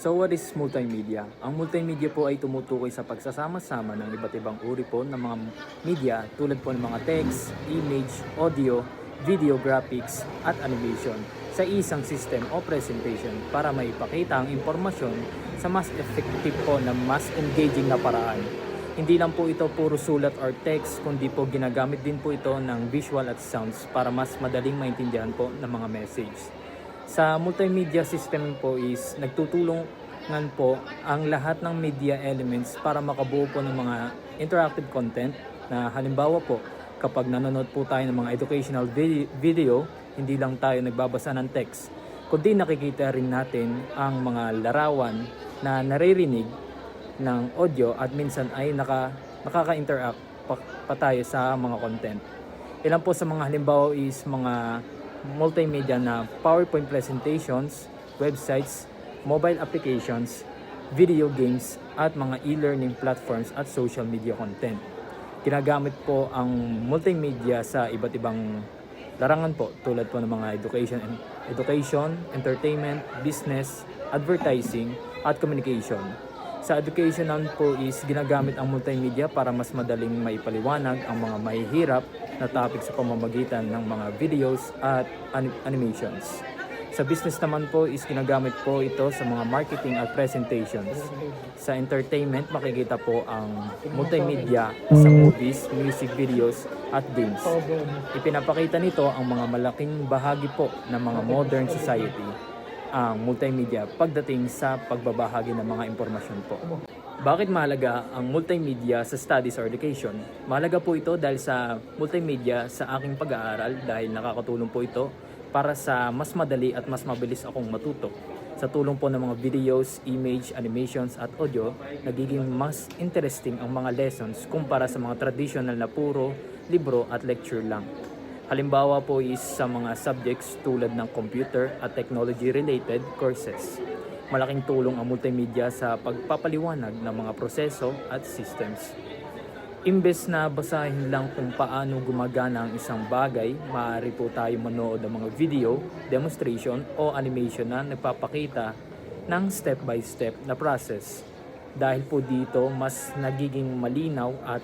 So what is multimedia? Ang multimedia po ay tumutukoy sa pagsasama-sama ng iba't ibang uri po ng mga media tulad po ng mga text, image, audio, video, graphics at animation sa isang system o presentation para maipakita ang impormasyon sa mas effective po na mas engaging na paraan. Hindi lang po ito puro sulat or text, kundi po ginagamit din po ito ng visual at sounds para mas madaling maintindihan po ng mga message. Sa multimedia system po is nagtutulungan po ang lahat ng media elements para makabuo po ng mga interactive content na halimbawa po kapag nanonood po tayo ng mga educational video, hindi lang tayo nagbabasa ng text, kundi nakikita rin natin ang mga larawan na naririnig ng audio at minsan ay nakaka-interact pa tayo sa mga content. Ilan po sa mga halimbawa is mga multimedia na PowerPoint presentations, websites, mobile applications, video games, at mga e-learning platforms at social media content. Ginagamit po ang multimedia sa iba't ibang larangan po tulad po ng mga education, entertainment, business, advertising, at communication. Sa education naman po is ginagamit ang multimedia para mas madaling maipaliwanag ang mga mahihirap na topic sa pamamagitan ng mga videos at animations. Sa business naman po is ginagamit po ito sa mga marketing at presentations. Sa entertainment, makikita po ang multimedia sa movies, music videos at games. Ipinapakita nito ang mga malaking bahagi po ng mga modern society, ang multimedia pagdating sa pagbabahagi ng mga impormasyon po. Bakit mahalaga ang multimedia sa studies or education? Mahalaga po ito dahil sa multimedia sa aking pag-aaral dahil nakakatulong po ito para sa mas madali at mas mabilis akong matuto. Sa tulong po ng mga videos, image, animations at audio, nagiging mas interesting ang mga lessons kumpara sa mga traditional na puro libro at lecture lang. Halimbawa po is sa mga subjects tulad ng computer at technology-related courses. Malaking tulong ang multimedia sa pagpapaliwanag ng mga proseso at systems. Imbes na basahin lang kung paano gumagana ang isang bagay, maaari po tayo manood ng mga video, demonstration o animation na nagpapakita ng step-by-step na process. Dahil po dito, mas nagiging malinaw at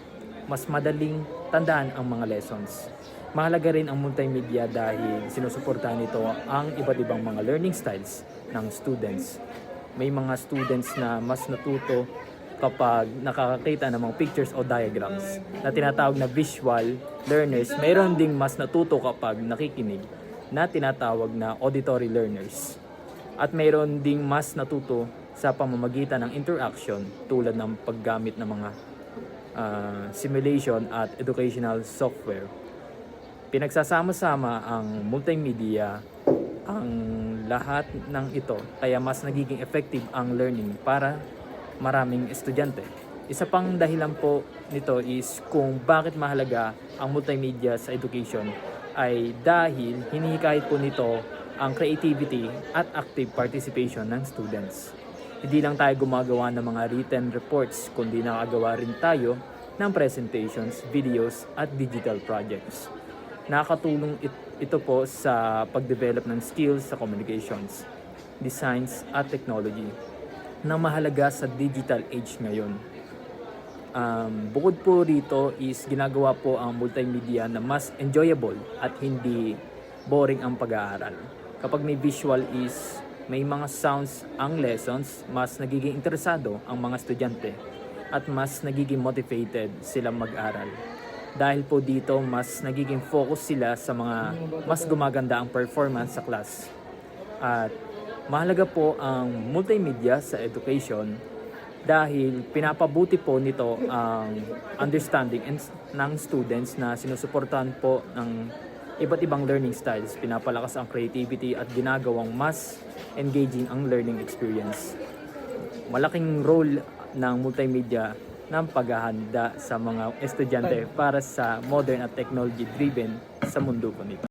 mas madaling tandaan ang mga lessons. Mahalaga rin ang multimedia dahil sinusuportahan nito ang iba't ibang mga learning styles ng students. May mga students na mas natuto kapag nakakakita ng mga pictures o diagrams na tinatawag na visual learners. Mayroon ding mas natuto kapag nakikinig na tinatawag na auditory learners. At mayroon ding mas natuto sa pamamagitan ng interaction tulad ng paggamit ng mga simulation at educational software. Pinagsasama-sama ang multimedia ang lahat ng ito kaya mas nagiging effective ang learning para maraming estudyante. Isa pang dahilan po nito is kung bakit mahalaga ang multimedia sa education ay dahil hinihikayat po nito ang creativity at active participation ng students. Hindi lang tayo gumagawa ng mga written reports kundi nakagawa rin tayo ng presentations, videos at digital projects. Nakakatulong ito po sa pag-develop ng skills sa communications, designs at technology na mahalaga sa digital age ngayon. Bukod po rito is ginagawa po ang multimedia na mas enjoyable at hindi boring ang pag-aaral. Kapag may visual is may mga sounds ang lessons, mas nagiging interesado ang mga estudyante at mas nagiging motivated silang mag-aral. Dahil po dito, mas nagiging focus sila sa mga mas gumaganda ang performance sa class. At mahalaga po ang multimedia sa education dahil pinapabuti po nito ang understanding ng students na sinusuportahan po ng iba't ibang learning styles. Pinapalakas ang creativity at ginagawang mas engaging ang learning experience. Malaking role ng multimedia ng paghahanda sa mga estudyante para sa modern at technology-driven sa mundo po nito.